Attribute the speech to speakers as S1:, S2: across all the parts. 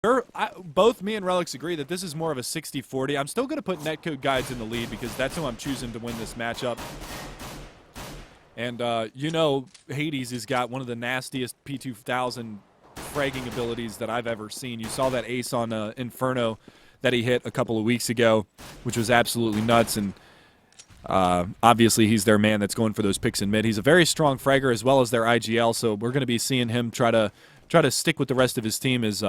S1: Both me and Relics agree that this is more of a 60-40. I'm still going to put Netcode Guides in the lead because that's who I'm choosing to win this matchup. And, you know, Hades has got one of the nastiest P2000 fragging abilities that I've ever seen. You saw that ace on Inferno that he hit a couple of weeks ago, which was absolutely nuts. And obviously he's their man that's going for those picks in mid. He's a very strong fragger as well as their IGL, so we're going to be seeing him try to stick with the rest of his team as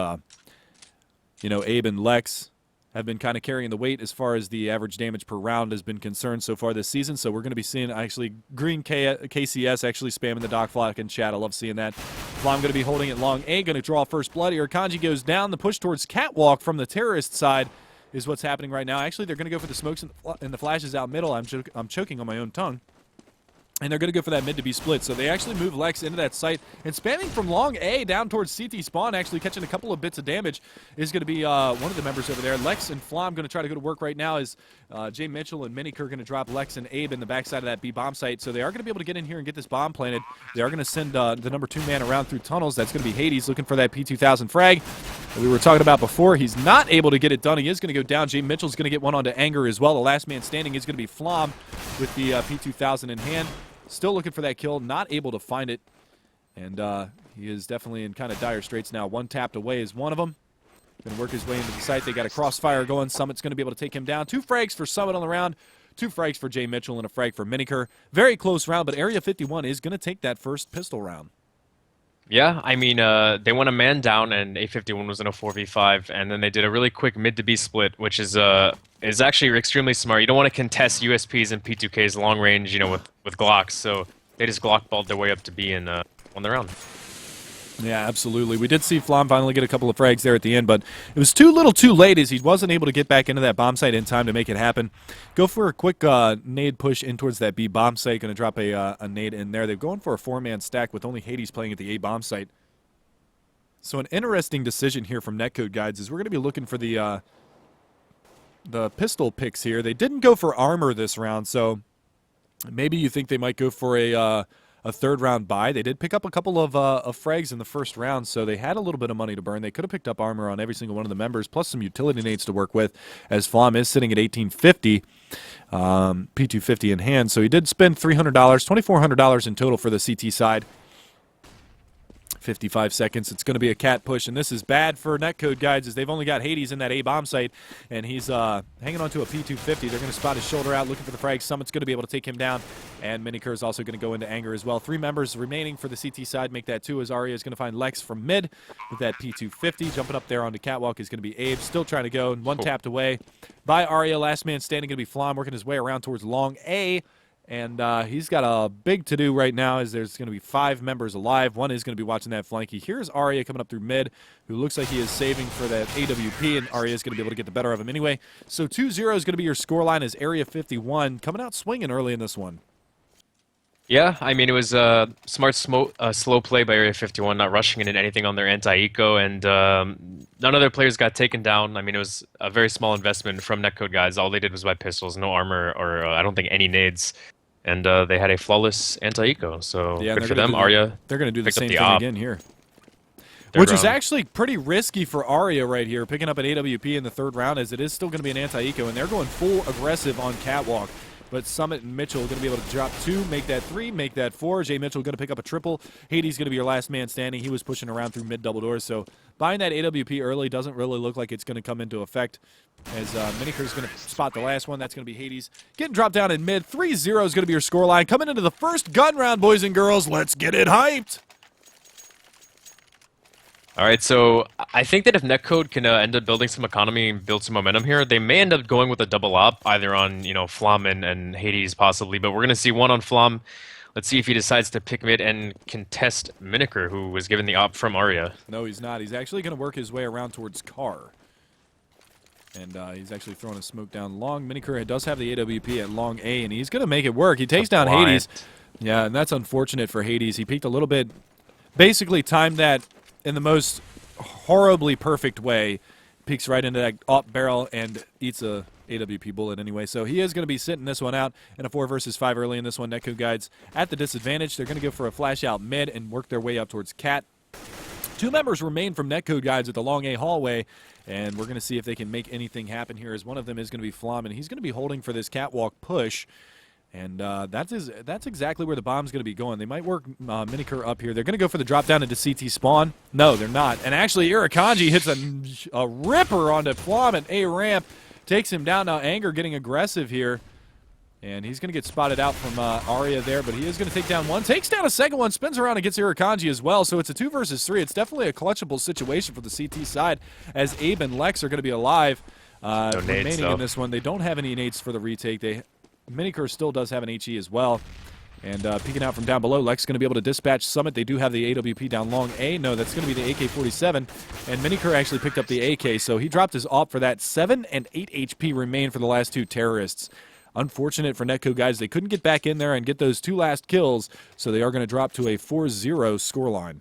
S1: you know, Abe and Lex have been kind of carrying the weight as far as the average damage per round has been concerned so far this season. So we're going to be seeing actually Green KCS actually spamming the Doc Flock in chat. I love seeing that. Flom going to be holding it long A, going to draw first blood here. Kanji goes down. The push towards Catwalk from the terrorist side is what's happening right now. Actually, they're going to go for the smokes and the flashes out middle. I'm choking on my own tongue. And they're going to go for that mid to be split. So they actually move Lex into that site. And spamming from long A down towards CT spawn, actually catching a couple of bits of damage, is going to be one of the members over there. Lex and Flom going to try to go to work right now as Jay Mitchell and Miniker going to drop Lex and Abe in the backside of that B bomb site. So they are going to be able to get in here and get this bomb planted. They are going to send the number 2 man around through tunnels. That's going to be Hades looking for that P2000 frag that we were talking about before. He's not able to get it done. He is going to go down. Jay Mitchell's going to get one onto Anger as well. The last man standing is going to be Flom with the P2000 in hand. Still looking for that kill, not able to find it. And he is definitely in kind of dire straits now. One tapped away is one of them. Going to work his way into the site. They got a crossfire going. Summit's going to be able to take him down. 2 frags for Summit on the round. 2 frags for Jay Mitchell and a frag for Miniker. Very close round, but Area 51 is going to take that first pistol round.
S2: Yeah, I mean, they went a man down, and A51 was in a 4v5, and then they did a really quick mid to B split, which is actually extremely smart. You don't want to contest USPs and P2Ks long range, you know, with Glocks, so they just Glock-balled their way up to B and won the round.
S1: Yeah, absolutely. We did see Flom finally get a couple of frags there at the end, but it was too late as he wasn't able to get back into that bomb site in time to make it happen. Go for a quick nade push in towards that B bomb site. Going to drop a nade in there. They're going for a 4-man stack with only Hades playing at the A bomb site. So an interesting decision here from Netcode Guides is we're going to be looking for the pistol picks here. They didn't go for armor this round, so maybe you think they might go for a 3rd round buy. They did pick up a couple of frags in the first round, so they had a little bit of money to burn. They could have picked up armor on every single one of the members, plus some utility nades to work with, as Flom is sitting at 1850, P250 in hand. So he did spend $300, $2,400 in total for the CT side. 55 seconds. It's going to be a cat push, and this is bad for Netcode Guides as they've only got Hades in that A bomb site, and he's hanging on to a P250. They're going to spot his shoulder out, looking for the frag. Summit's going to be able to take him down, and Miniker is also going to go into Anger as well. 3 members remaining for the CT side. Make that 2 as Arya is going to find Lex from mid with that P250. Jumping up there onto Catwalk is going to be Abe. Still trying to go, and one tapped away by Arya. Last man standing going to be Flom, working his way around towards long A. And he's got a big to-do right now as there's going to be 5 members alive. One is going to be watching that flanky. Here's Arya coming up through mid, who looks like he is saving for that AWP, and Arya is going to be able to get the better of him anyway. So 2-0 is going to be your scoreline as Area 51 coming out swinging early in this one.
S2: Yeah, I mean, it was a smart slow play by Area 51, not rushing into anything on their anti-eco, and none of their players got taken down. I mean, it was a very small investment from Netcode Guys. All they did was buy pistols, no armor, or I don't think any nades. And they had a flawless anti-eco, so yeah, good for them. Arya,
S1: they're going to do the same thing again here. Which is actually pretty risky for Arya right here, picking up an AWP in the 3rd round, as it is still going to be an anti-eco, and they're going full aggressive on Catwalk. But Summit and Mitchell are going to be able to drop 2, make that 3, make that 4. Jay Mitchell going to pick up a triple. Hades going to be your last man standing. He was pushing around through mid double doors, so buying that AWP early doesn't really look like it's going to come into effect, as Miniker is going to spot the last one. That's going to be Hades. Getting dropped down in mid. 3-0 is going to be your scoreline. Coming into the first gun round, boys and girls. Let's get it hyped.
S2: All right, so I think that if Netcode can end up building some economy and build some momentum here, they may end up going with a double op, either on, you know, Flom and Hades possibly, but we're going to see one on Flom. Let's see if he decides to pick mid and contest Miniker, who was given the op from Arya.
S1: No, he's not. He's actually going to work his way around towards Car. And he's actually throwing a smoke down long. Miniker does have the AWP at long A, and he's going to make it work. He takes down Hades. Yeah, and that's unfortunate for Hades. He peeked a little bit, basically timed that in the most horribly perfect way. Peeks right into that op barrel and eats a AWP bullet anyway. So he is going to be sitting this one out in a 4 versus 5 early in this one. Netcode Guides at the disadvantage. They're going to go for a flash out mid and work their way up towards Cat. Two members remain from Netcode Guides at the long A hallway, and we're going to see if they can make anything happen here, as one of them is going to be Flom, and he's going to be holding for this catwalk push. And that's exactly where the bomb's going to be going. They might work Miniker up here. They're going to go for the drop down into CT spawn. No, they're not. And actually, Irakanji hits a ripper onto Flom at A ramp. Takes him down. Now Anger getting aggressive here. And he's going to get spotted out from Aria there, but he is going to take down one. Takes down a second one, spins around and gets Irakanji as well. So it's a 2 versus 3. It's definitely a clutchable situation for the CT side, as Abe and Lex are going to be alive remaining in this one. They don't have any nades for the retake. Miniker still does have an HE as well. And peeking out from down below, Lex is going to be able to dispatch Summit. They do have the AWP down long A. No, that's going to be the AK-47. And Miniker actually picked up the AK, so he dropped his AWP for that. 7 and 8 HP remain for the last two terrorists. Unfortunate for Netcode Guys. They couldn't get back in there and get those two last kills, so they are going to drop to a 4-0 scoreline.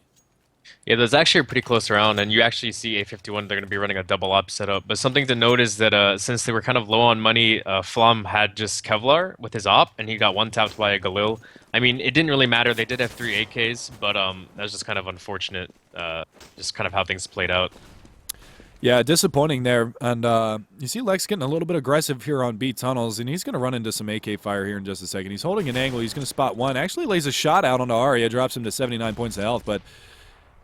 S2: Yeah, there's actually a pretty close round, and you actually see A51, they're going to be running a double up setup. But something to note is that since they were kind of low on money, Flom had just Kevlar with his op, and he got one-tapped by a Galil. I mean, it didn't really matter. They did have 3 AKs, but that was just kind of unfortunate, just kind of how things played out.
S1: Yeah, disappointing there. And you see Lex getting a little bit aggressive here on B tunnels, and he's going to run into some AK fire here in just a second. He's holding an angle. He's going to spot one. Actually lays a shot out onto Aria, drops him to 79 points of health, but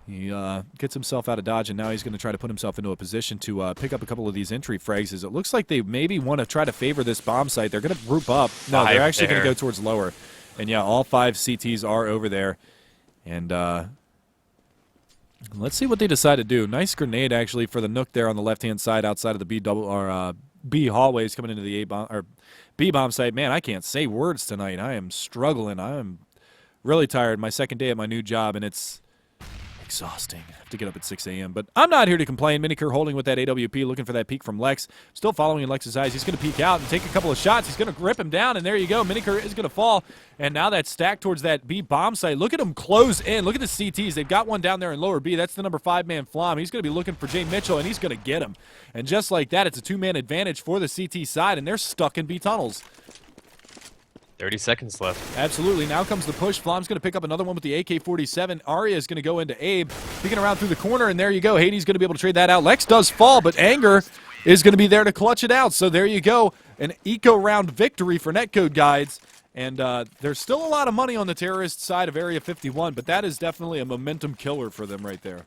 S1: he gets himself out of dodge, and now he's going to try to put himself into a position to pick up a couple of these entry frags. As it looks like they maybe want to try to favor this bomb site. They're going to group up. No, they're actually going to go towards lower. And yeah, all 5 CTs are over there. And let's see what they decide to do. Nice grenade actually for the Nook there on the left-hand side outside of the B hallways coming into the B bomb site. Man, I can't say words tonight. I am struggling. I am really tired. My second day at my new job, and it's exhausting. I have to get up at 6 a.m. But I'm not here to complain. Miniker holding with that AWP, looking for that peek from Lex. Still following in Lex's eyes. He's going to peek out and take a couple of shots. He's going to grip him down, and there you go. Miniker is going to fall. And now that stack towards that B bomb site. Look at him close in. Look at the CTs. They've got one down there in lower B. That's the number 5-man Flom. He's going to be looking for Jay Mitchell, and he's going to get him. And just like that, it's a 2-man advantage for the CT side, and they're stuck in B tunnels.
S2: 30 seconds left.
S1: Absolutely. Now comes the push. Flom's going to pick up another one with the AK-47. Aria is going to go into Abe, peeking around through the corner, and there you go. Hades going to be able to trade that out. Lex does fall, but Anger is going to be there to clutch it out. So there you go. An eco-round victory for Netcode Guides. And there's still a lot of money on the terrorist side of Area 51, but that is definitely a momentum killer for them right there.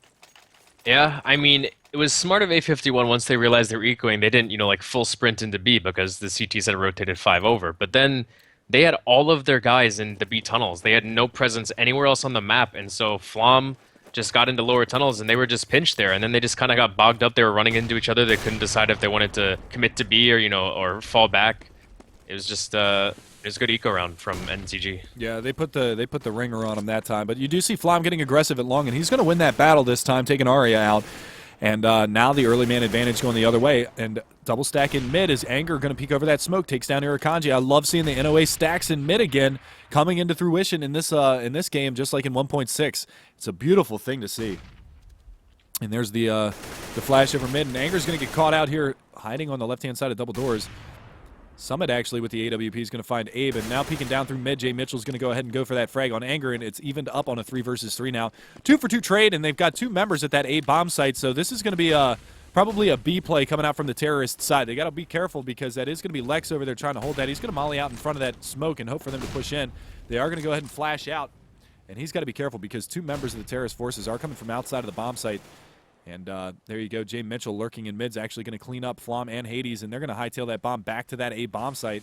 S2: Yeah, I mean, it was smart of A51 once they realized they were ecoing. They didn't, like full sprint into B because the CTs had rotated 5 over. But then they had all of their guys in the B tunnels. They had no presence anywhere else on the map, and so Flom just got into lower tunnels, and they were just pinched there. And then they just kind of got bogged up. They were running into each other. They couldn't decide if they wanted to commit to B or or fall back. It was just it was a good eco round from NCG.
S1: Yeah, they put the ringer on him that time. But you do see Flom getting aggressive at long, and he's going to win that battle this time, taking Aria out. And now the early man advantage going the other way. And double stack in mid is Anger going to peek over that smoke, takes down Irakanji. I love seeing the NOA stacks in mid again coming into fruition in this game, just like in 1.6. It's a beautiful thing to see. And there's the flash over mid, and Anger's going to get caught out here hiding on the left-hand side of double doors. Summit actually with the AWP is going to find Abe, and now peeking down through mid, Jay Mitchell's going to go ahead and go for that frag on Anger, and it's evened up on a 3 versus 3 now. 2 for 2 trade, and they've got 2 members at that A bomb site, so this is going to be probably a B play coming out from the terrorist side. They got to be careful because that is going to be Lex over there trying to hold that. He's going to molly out in front of that smoke and hope for them to push in. They are going to go ahead and flash out, and he's got to be careful because 2 members of the terrorist forces are coming from outside of the bomb site. And there you go. Jay Mitchell lurking in mid's actually going to clean up Flom and Hades, and they're going to hightail that bomb back to that A bomb site.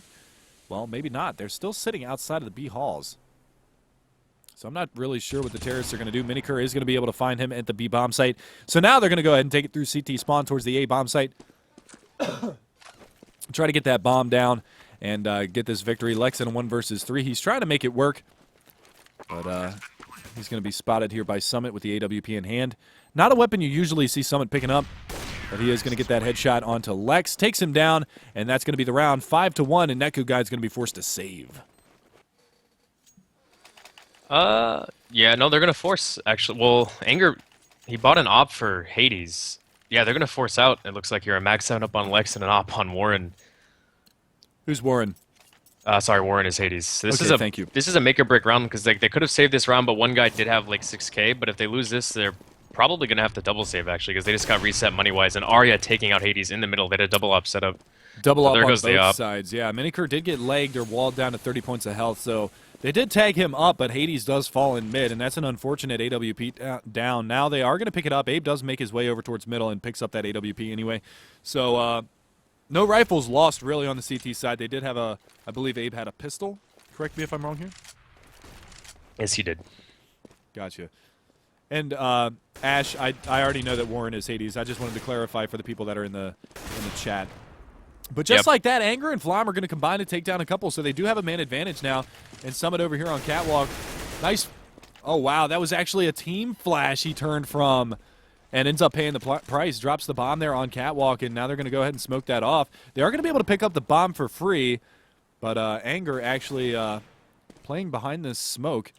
S1: Well, maybe not. They're still sitting outside of the B halls. So I'm not really sure what the terrorists are going to do. Miniker is going to be able to find him at the B bomb site. So now they're going to go ahead and take it through CT spawn towards the A bomb site. Try to get that bomb down and get this victory. Lex in a 1 versus 3. He's trying to make it work. But he's going to be spotted here by Summit with the AWP in hand. Not a weapon you usually see Summit picking up, but he is going to get that headshot onto Lex. Takes him down, and that's going to be the round. 5-1, and Netcode Guide's going to be forced to save.
S2: Yeah, no, they're going to force, actually. Well, Anger, he bought an op for Hades. Yeah, they're going to force out. It looks like you're a max 7 up on Lex and an op on Warren.
S1: Who's Warren?
S2: Sorry, Warren is Hades. So this
S1: okay, thank you.
S2: This is a make or break round because they could have saved this round, but one guy did have like 6K. But if they lose this, they're probably going to have to double save, actually, because they just got reset money-wise, and Arya taking out Hades in the middle. They had a double op setup.
S1: Double
S2: So
S1: up
S2: there
S1: on
S2: goes the
S1: both
S2: up.
S1: sides. Yeah, Miniker did get legged or walled down to 30 points of health, so they did tag him up, but Hades does fall in mid, and that's an unfortunate AWP down. Now they are going to pick it up. Abe does make his way over towards middle and picks up that AWP anyway. So no rifles lost really on the CT side. They did have a, I believe Abe had a pistol. Correct me if I'm wrong here.
S2: Yes, he did.
S1: Gotcha. And Ash, I already know that Warren is Hades. I just wanted to clarify for the people that are in the chat. But just like that, Anger and Flam are going to combine to take down a couple, so they do have a man advantage now. And Summit over here on Catwalk. Nice. Oh, wow. That was actually a team flash he turned from and ends up paying the price. Drops the bomb there on Catwalk, and now they're going to go ahead and smoke that off. They are going to be able to pick up the bomb for free, but Anger actually playing behind this smoke.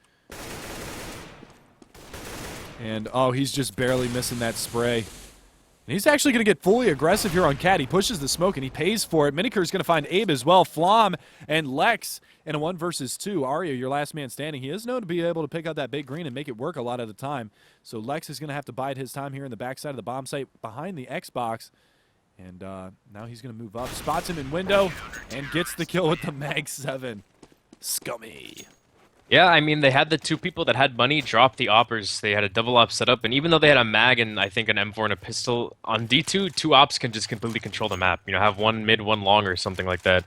S1: And, oh, he's just barely missing that spray. And he's actually going to get fully aggressive here on Cat. He pushes the smoke, and he pays for it. Miniker is going to find Abe as well. Flom and Lex in a 1 versus 2. Arya, your last man standing. He is known to be able to pick out that big green and make it work a lot of the time. So Lex is going to have to bide his time here in the backside of the bomb site behind the Xbox. And now he's going to move up. Spots him in window and gets the kill with the Mag 7. Scummy.
S2: Yeah, I mean, they had the 2 people that had money drop the oppers. They had a double op setup, and even though they had a mag and I think an M4 and a pistol, on D2, 2 ops can just completely control the map. You know, have 1 mid, 1 long or something like that.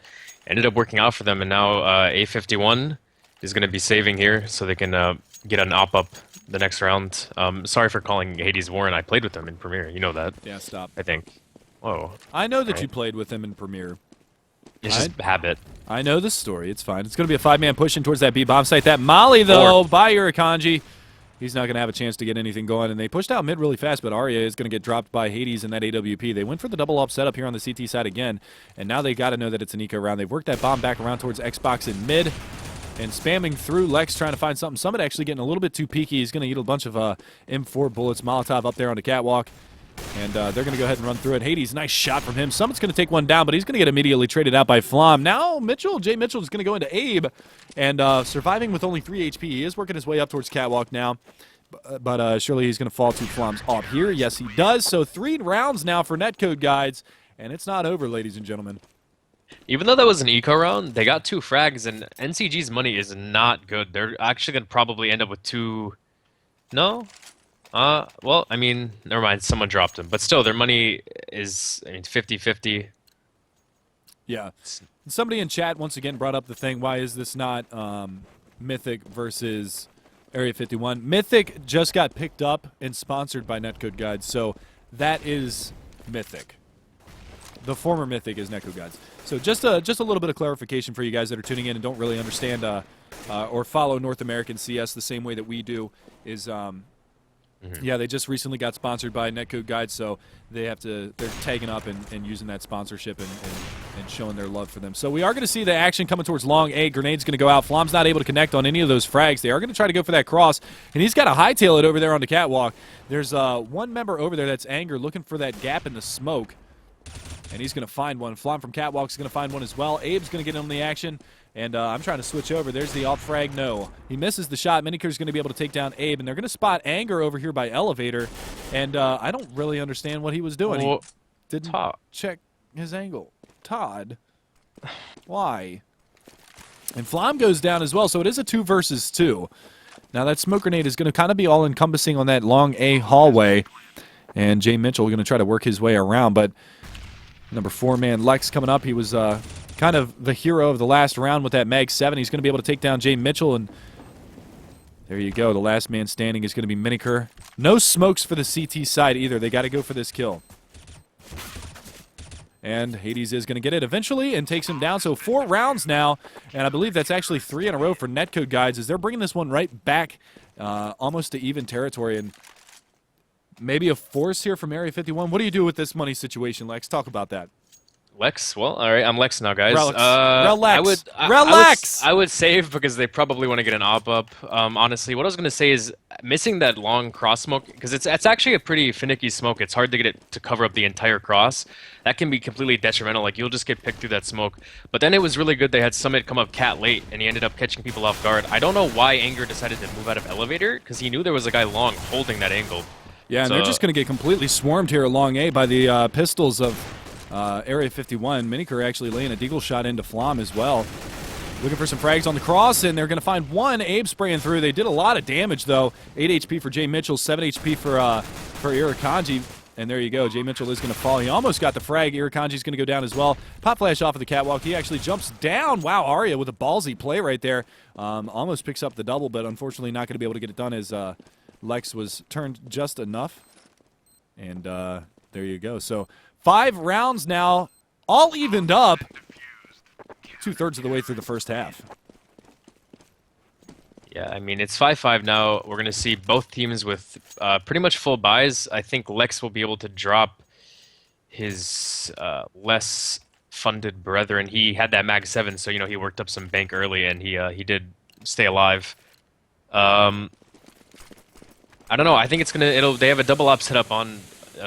S2: Ended up working out for them, and now A51 is going to be saving here so they can get an op up the next round. Sorry for calling Hades Warren. I played with them in Premiere. You know that.
S1: Yeah, stop.
S2: I think. Whoa.
S1: I know that you played with him in Premiere.
S2: It's just habit.
S1: I know the story. It's fine. It's going to be a 5-man push in towards that B bomb site. That Molly, though, by Urakanji. He's not going to have a chance to get anything going. And they pushed out mid really fast, but Arya is going to get dropped by Hades in that AWP. They went for the double-up setup here on the CT side again, and now they got to know that it's an eco round. They've worked that bomb back around towards Xbox in mid, and spamming through Lex trying to find something. Summit actually getting a little bit too peaky. He's going to eat a bunch of M4 bullets. Molotov up there on the catwalk. And they're going to go ahead and run through it. Hades, nice shot from him. Summit's going to take one down, but he's going to get immediately traded out by Flom. Now Jay Mitchell is going to go into Abe, and surviving with only 3 HP. He is working his way up towards Catwalk now, but surely he's going to fall to Flom's op here. Yes, he does. So 3 rounds now for Netcode Guides, and it's not over, ladies and gentlemen.
S2: Even though that was an eco round, they got 2 frags, and NCG's money is not good. They're actually going to probably end up with 2... No? Well, I mean, never mind. Someone dropped them. But still, their money is, I mean, 50-50.
S1: Yeah. Somebody in chat once again brought up the thing, why is this not Mythic versus Area 51? Mythic just got picked up and sponsored by Netcode Guides, so that is Mythic. The former Mythic is Netcode Guides. So just a little bit of clarification for you guys that are tuning in and don't really understand or follow North American CS the same way that we do is... Yeah, they just recently got sponsored by Netcode Guides, so they're tagging up and using that sponsorship and showing their love for them. So we are going to see the action coming towards long A. Grenade's going to go out. Flom's not able to connect on any of those frags. They are going to try to go for that cross, and he's got to hightail it over there on the catwalk. There's one member over there that's Anger looking for that gap in the smoke, and he's going to find one. Flom from catwalk is going to find one as well. Abe's going to get in on the action. And I'm trying to switch over. There's the off frag. No. He misses the shot. Miniker's going to be able to take down Abe. And they're going to spot Anger over here by Elevator. And I don't really understand what he was doing.
S2: Well,
S1: he didn't check his angle. Todd. Why? And Flom goes down as well. So it is a 2 versus 2. Now that smoke grenade is going to kind of be all-encompassing on that long A hallway. And Jay Mitchell going to try to work his way around. But number 4-man Lex coming up. He was... kind of the hero of the last round with that Mag 7. He's going to be able to take down Jay Mitchell, and there you go. The last man standing is going to be Miniker. No smokes for the CT side either. They got to go for this kill. And Hades is going to get it eventually and takes him down. So 4 rounds now, and I believe that's actually 3 in a row for Netcode Guides as they're bringing this one right back almost to even territory. And maybe a force here from Area 51. What do you do with this money situation, Lex? Talk about that.
S2: Lex? Well, all right. I'm Lex now, guys.
S1: Relax.
S2: I would save because they probably want to get an op up. Honestly, what I was going to say is missing that long cross smoke, because it's actually a pretty finicky smoke. It's hard to get it to cover up the entire cross. That can be completely detrimental. Like, you'll just get picked through that smoke. But then it was really good they had Summit come up cat late, and he ended up catching people off guard. I don't know why Anger decided to move out of elevator, because he knew there was a guy long holding that angle.
S1: Yeah, and they're just going to get completely swarmed here along A by the pistols of Area 51. Miniker actually laying a deagle shot into Flom as well. Looking for some frags on the cross, and they're going to find one. Abe spraying through. They did a lot of damage, though. 8 HP for Jay Mitchell, 7 HP for Irakanji. And there you go. Jay Mitchell is going to fall. He almost got the frag. Irakanji's going to go down as well. Pop flash off of the catwalk. He actually jumps down. Wow, Arya with a ballsy play right there. Almost picks up the double, but unfortunately not going to be able to get it done as Lex was turned just enough. And there you go. So 5 rounds now, all evened up. 2/3 of the way through the first half.
S2: Yeah, I mean, it's 5-5 now. We're going to see both teams with pretty much full buys. I think Lex will be able to drop his less funded brethren. He had that Mag 7, so, you know, he worked up some bank early, and he did stay alive. I don't know. I think it's going to... They have a double op set up on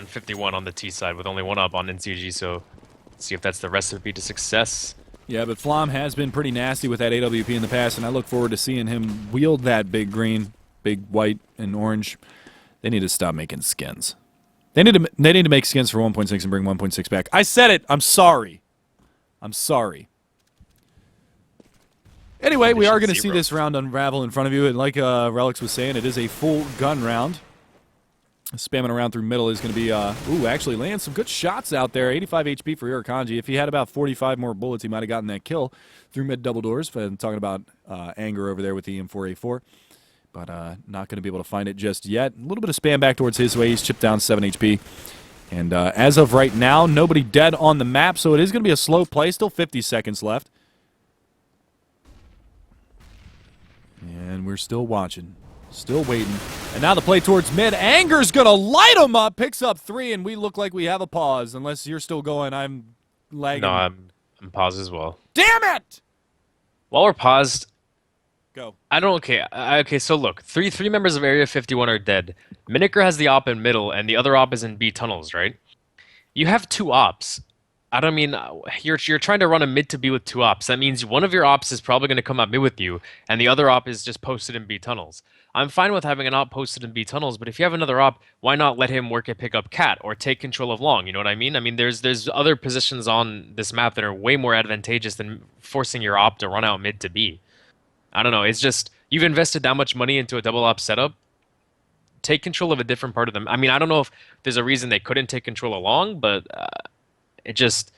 S2: 51 on the T side with only 1 op on NCG, so let's see if that's the recipe to success.
S1: Yeah, but Flom has been pretty nasty with that AWP in the past, and I look forward to seeing him wield that big green, big white, and orange. They need to stop making skins. They need to make skins for 1.6 and bring 1.6 back. I said it. I'm sorry. I'm sorry. Anyway, we are going to see this round unravel in front of you, and like Relix was saying, it is a full gun round. Spamming around through middle is going to be, actually laying some good shots out there. 85 HP for Irakanji. If he had about 45 more bullets, he might have gotten that kill through mid double doors. I'm talking about Anger over there with the M4A4. But not going to be able to find it just yet. A little bit of spam back towards his way. He's chipped down 7 HP. And as of right now, nobody dead on the map, so it is going to be a slow play. Still 50 seconds left. And we're still watching. Still waiting. And now the play towards mid. Anger's going to light him up. Picks up 3, and we look like we have a pause. Unless you're still going, I'm lagging.
S2: No, I'm paused as well.
S1: Damn it!
S2: While we're paused...
S1: Go.
S2: Okay, so look. Three members of Area 51 are dead. Miniker has the op in middle, and the other op is in B tunnels, right? You have 2 ops. I don't mean... You're trying to run a mid to B with 2 ops. That means one of your ops is probably going to come up mid with you, and the other op is just posted in B tunnels. I'm fine with having an op posted in B tunnels, but if you have another op, why not let him work at pick up cat or take control of long? You know what I mean? I mean, there's other positions on this map that are way more advantageous than forcing your op to run out mid to B. I don't know. It's just you've invested that much money into a double op setup. Take control of a different part of them. I mean, I don't know if there's a reason they couldn't take control of long, but it just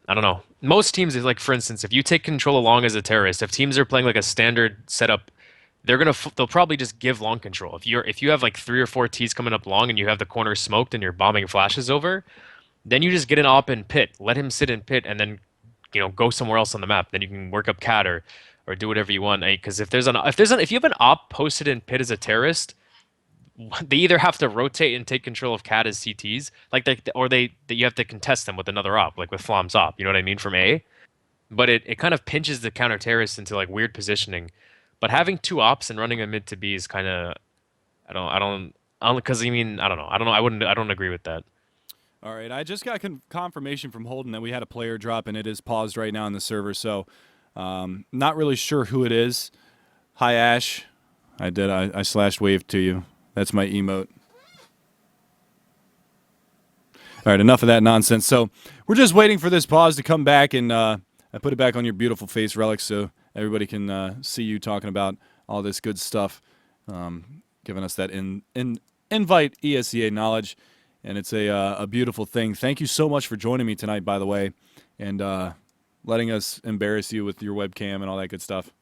S2: I don't know. Most teams, like for instance, if you take control of long as a terrorist, if teams are playing like a standard setup. They'll probably just give long control. If you have like 3 or 4 T's coming up long and you have the corner smoked and you're bombing flashes over, then you just get an op in pit, let him sit in pit, and then go somewhere else on the map. Then you can work up cat or do whatever you want. Because if you have an op posted in pit as a terrorist, they either have to rotate and take control of cat as CTs, or you have to contest them with another op, like with Flom's op. You know what I mean from A. But it kind of pinches the counter terrorist into like weird positioning. But having 2 ops and running a mid to B is kind of, I don't, because I mean, I don't know. I don't agree with that.
S1: All right, I just got confirmation from Holden that we had a player drop, and it is paused right now on the server, so not really sure who it is. Hi, Ash. I slash waved to you. That's my emote. All right, enough of that nonsense. So we're just waiting for this pause to come back, and I put it back on your beautiful face, Relic, so everybody can see you talking about all this good stuff, giving us that invite ESEA knowledge, and it's a beautiful thing. Thank you so much for joining me tonight, by the way, and letting us embarrass you with your webcam and all that good stuff.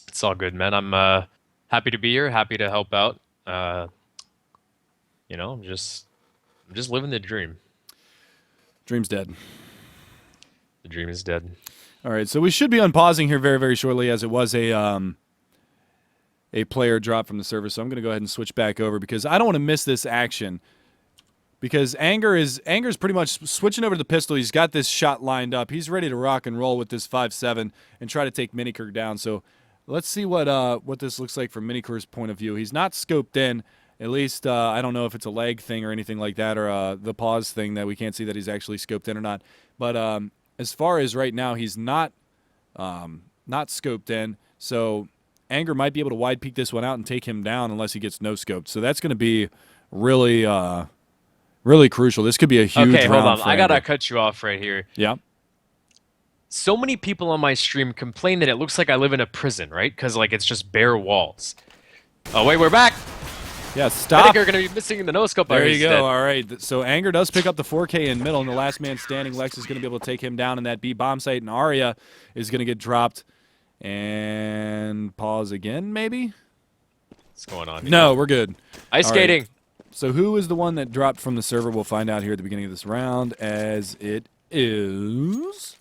S2: It's all good, man. I'm happy to be here, happy to help out. I'm just living the dream.
S1: Dream's dead.
S2: The dream is dead.
S1: All right, so we should be unpausing here very, very shortly, as it was a player drop from the server. So I'm going to go ahead and switch back over because I don't want to miss this action. Because Anger's pretty much switching over to the pistol. He's got this shot lined up. He's ready to rock and roll with this 5.7 and try to take Miniker down. So let's see what this looks like from Miniker's point of view. He's not scoped in. At least I don't know if it's a lag thing or anything like that, or the pause thing that we can't see that he's actually scoped in or not. But as far as right now, he's not scoped in, so Anger might be able to wide peek this one out and take him down unless he gets no scoped. So that's going to be really, really crucial. This could be a huge
S2: Okay, hold
S1: round
S2: on.
S1: for
S2: I gotta
S1: Anger.
S2: cut you off right here.
S1: Yeah.
S2: So many people on my stream complain that it looks like I live in a prison, right? Because like it's just bare walls. Oh wait, we're back.
S1: Yeah,
S2: I
S1: stop.
S2: think you're gonna be missing the no scope.
S1: There you go. All right. So Anger does pick up the 4K in middle, and the last man standing, Lex, is going to be able to take him down in that B bomb site, and Arya is going to get dropped. And pause again, maybe?
S2: What's going on?
S1: No, we're good.
S2: Ice
S1: All right.
S2: skating.
S1: So who is the one that dropped from the server? We'll find out here at the beginning of this round, as it is.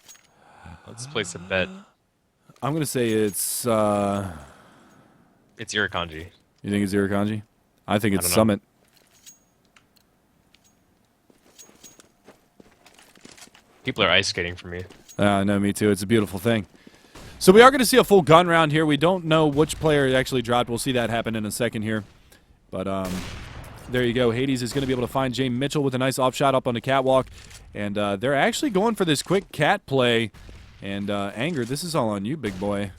S2: Let's place a bet.
S1: I'm going to say it's.
S2: It's Irakanji.
S1: You think it's Irakanji? I think it's
S2: don't know.
S1: Summit.
S2: People are ice skating for me.
S1: No, me too. It's a beautiful thing. So we are going to see a full gun round here. We don't know which player actually dropped. We'll see that happen in a second here. But there you go. Hades is going to be able to find Jay Mitchell with a nice off shot up on the catwalk. And they're actually going for this quick cat play. And Anger, this is all on you, big boy.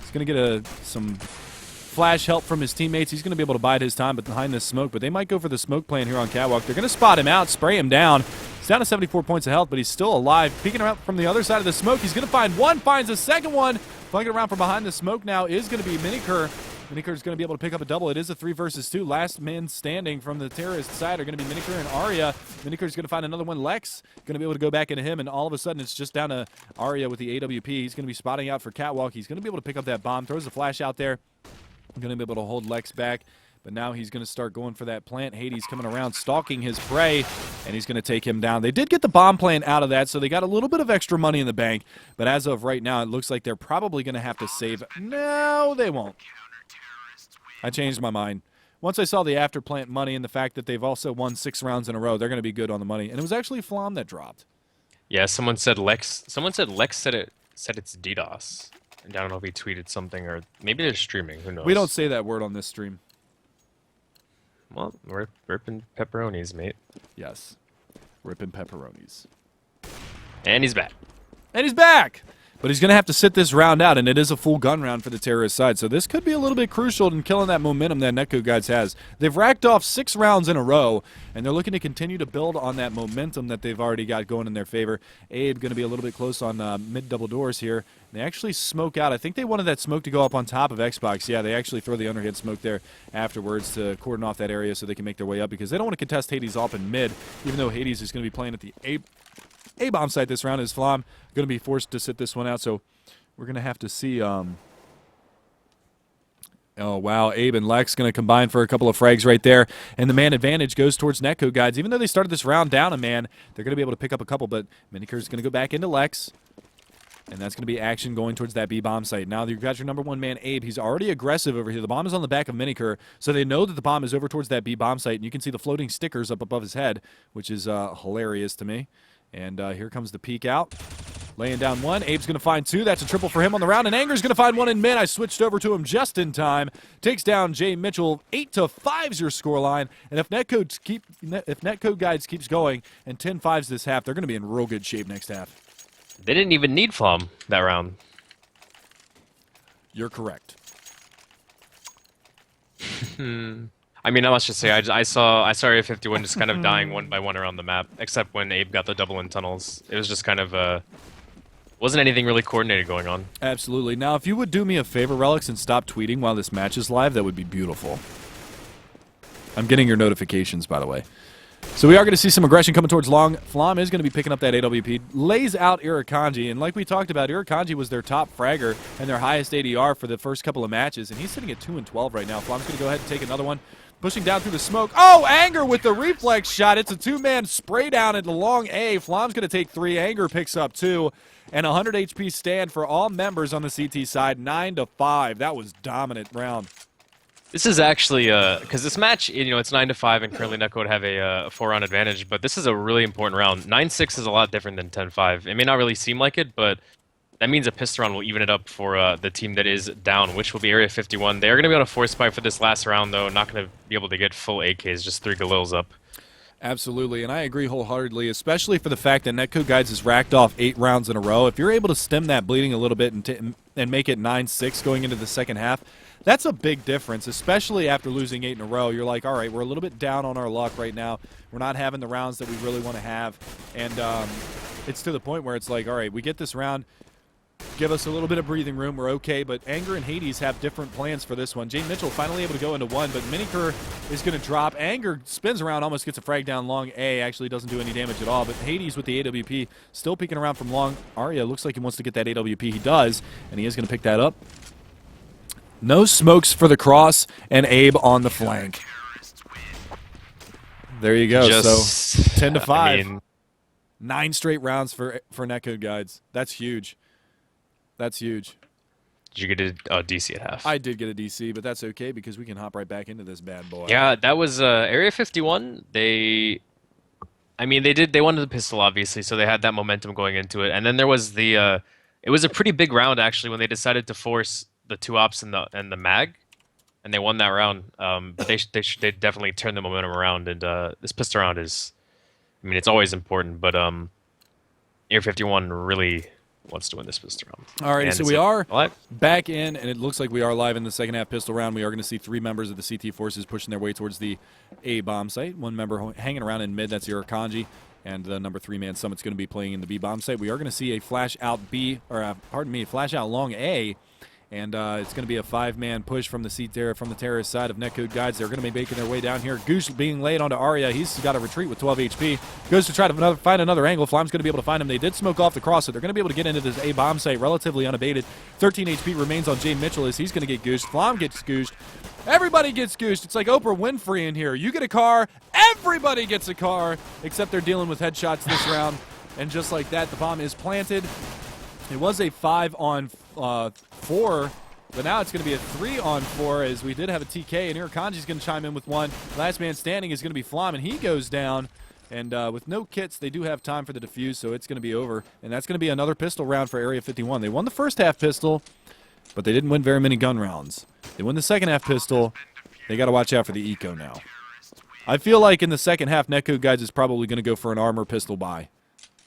S1: He's going to get some flash help from his teammates. He's going to be able to bide his time behind this smoke. But they might go for the smoke plan here on catwalk. They're going to spot him out, spray him down. He's down to 74 points of health, but he's still alive. Peeking around from the other side of the smoke. He's going to find one, finds a second one. Flanking around from behind the smoke now is going to be Miniker. Miniker is going to be able to pick up a double. It is a 3 versus 2. Last man standing from the terrorist side are going to be Miniker and Arya. Miniker is going to find another one. Lex going to be able to go back into him, and all of a sudden it's just down to Arya with the AWP. He's going to be spotting out for catwalk. He's going to be able to pick up that bomb. Throws a flash out there. Going to be able to hold Lex back. But now he's going to start going for that plant. Hades coming around, stalking his prey, and he's going to take him down. They did get the bomb plant out of that, so they got a little bit of extra money in the bank. But as of right now, it looks like they're probably going to have to save. No, they won't. I changed my mind. Once I saw the after plant money and the fact that they've also won 6 rounds in a row, they're going to be good on the money. And it was actually Flom that dropped.
S2: Yeah, someone said Lex said it's DDoS. And I don't know if he tweeted something or maybe they're streaming. Who knows?
S1: We don't say that word on this stream.
S2: Well, we're ripping pepperonis, mate.
S1: Yes. Ripping pepperonis.
S2: And he's back.
S1: And he's back! But he's going to have to sit this round out, and it is a full gun round for the terrorist side. So this could be a little bit crucial in killing that momentum that Netcode Guides has. They've racked off 6 rounds in a row, and they're looking to continue to build on that momentum that they've already got going in their favor. Abe going to be a little bit close on mid-double doors here. They actually smoke out. I think they wanted that smoke to go up on top of Xbox. Yeah, they actually throw the underhand smoke there afterwards to cordon off that area so they can make their way up because they don't want to contest Hades off in mid, even though Hades is going to be playing at the A-bomb site this round. Is Flom going to be forced to sit this one out, so we're going to have to see. Oh, wow. Abe and Lex going to combine for a couple of frags right there. And the man advantage goes towards Netcode Guides. Even though they started this round down a man, they're going to be able to pick up a couple. But Miniker's going to go back into Lex. And that's going to be action going towards that B-bomb site. Now you've got your number 1 man, Abe. He's already aggressive over here. The bomb is on the back of Miniker, so they know that the bomb is over towards that B-bomb site. And you can see the floating stickers up above his head, which is hilarious to me. And here comes the peek out. Laying down 1. Abe's going to find 2. That's a triple for him on the round. And Anger's going to find 1 in mid. I switched over to him just in time. Takes down Jay Mitchell. 8-5's your scoreline. And if Netcode Guides keeps going and 10-5's this half, they're going to be in real good shape next half.
S2: They didn't even need Flom that round.
S1: You're correct.
S2: I mean, I must just say, I saw Area51 just kind of dying one by one around the map, except when Abe got the double in tunnels. It was just kind of, wasn't anything really coordinated going on.
S1: Absolutely. Now, if you would do me a favor, Relics, and stop tweeting while this match is live, that would be beautiful. I'm getting your notifications, by the way. So we are going to see some aggression coming towards long. Flom is going to be picking up that AWP. Lays out Irakanji, and like we talked about, Irakanji was their top fragger and their highest ADR for the first couple of matches, and he's sitting at 2-12 right now. Flom's going to go ahead and take another one. Pushing down through the smoke. Oh, Anger with the reflex shot. It's a 2-man spray down at the long A. Flom's going to take 3. Anger picks up 2. And 100 HP stand for all members on the CT side. 9-5. That was dominant round.
S2: This is actually, because this match, you know, it's 9-5 and currently Netcode have a 4-round advantage, but this is a really important round. 9-6 is a lot different than 10-5. It may not really seem like it, but that means a pistol round will even it up for the team that is down, which will be Area51. They are going to be on a force fight for this last round, though. Not going to be able to get full AKs, just 3 Galils up.
S1: Absolutely, and I agree wholeheartedly, especially for the fact that Netcode Guides has racked off 8 rounds in a row. If you're able to stem that bleeding a little bit and make it 9-6 going into the second half, That's a big difference, especially after losing 8 in a row. You're like, all right, we're a little bit down on our luck right now. We're not having the rounds that we really want to have. And it's to the point where it's like, all right, we get this round, give us a little bit of breathing room, we're okay. But Anger and Hades have different plans for this one. Jane Mitchell finally able to go into one, but Miniker is going to drop. Anger spins around, almost gets a frag down long A, actually doesn't do any damage at all. But Hades with the AWP still peeking around from long. Arya looks like he wants to get that AWP. He does, and he is going to pick that up. No smokes for the cross, and Abe on the flank. There you go. So 10 to 5.
S2: I mean,
S1: 9 straight rounds for Netcode Guides. That's huge. That's huge.
S2: did you get a DC at half?
S1: I did get a DC, but that's okay because we can hop right back into this bad boy.
S2: Yeah, that was Area 51. They wanted the pistol obviously, so they had that momentum going into it. And then there was the it was a pretty big round actually when they decided to force the 2 ops and the mag, and they won that round. But they definitely turned the momentum around, and this pistol round is, I mean, it's always important, but Area 51 really wants to win this pistol round.
S1: All right,
S2: And
S1: so we are back in, and it looks like we are live in the second half pistol round. We are going to see 3 members of the CT forces pushing their way towards the A bomb site. 1 member hanging around in mid, that's Irakanji, and the number 3 man Summit's going to be playing in the B bomb site. We are going to see a flash out B, or pardon me, flash out long A. And it's going to be a 5-man push from the terrorist side of Netcode Guides. They're going to be making their way down here. Goose being laid onto Arya. He's got a retreat with 12 HP. Goes to try to find another angle. Flam's going to be able to find him. They did smoke off the cross, so they're going to be able to get into this A bomb site relatively unabated. 13 HP remains on Jane Mitchell as he's going to get goosed. Flam gets goosed. Everybody gets goosed. It's like Oprah Winfrey in here. You get a car, everybody gets a car, except they're dealing with headshots this round. And just like that, the bomb is planted. It was a 5-on-4. But now it's going to be a 3-on-4 as we did have a TK, and Irakanji's going to chime in with 1. Last man standing is going to be Flam, and he goes down. And with no kits, they do have time for the defuse, so it's going to be over. And that's going to be another pistol round for Area 51. They won the first half pistol, but they didn't win very many gun rounds. They won the second half pistol. They got to watch out for the eco now. I feel like in the second half, Netcode Guides is probably going to go for an armor pistol buy.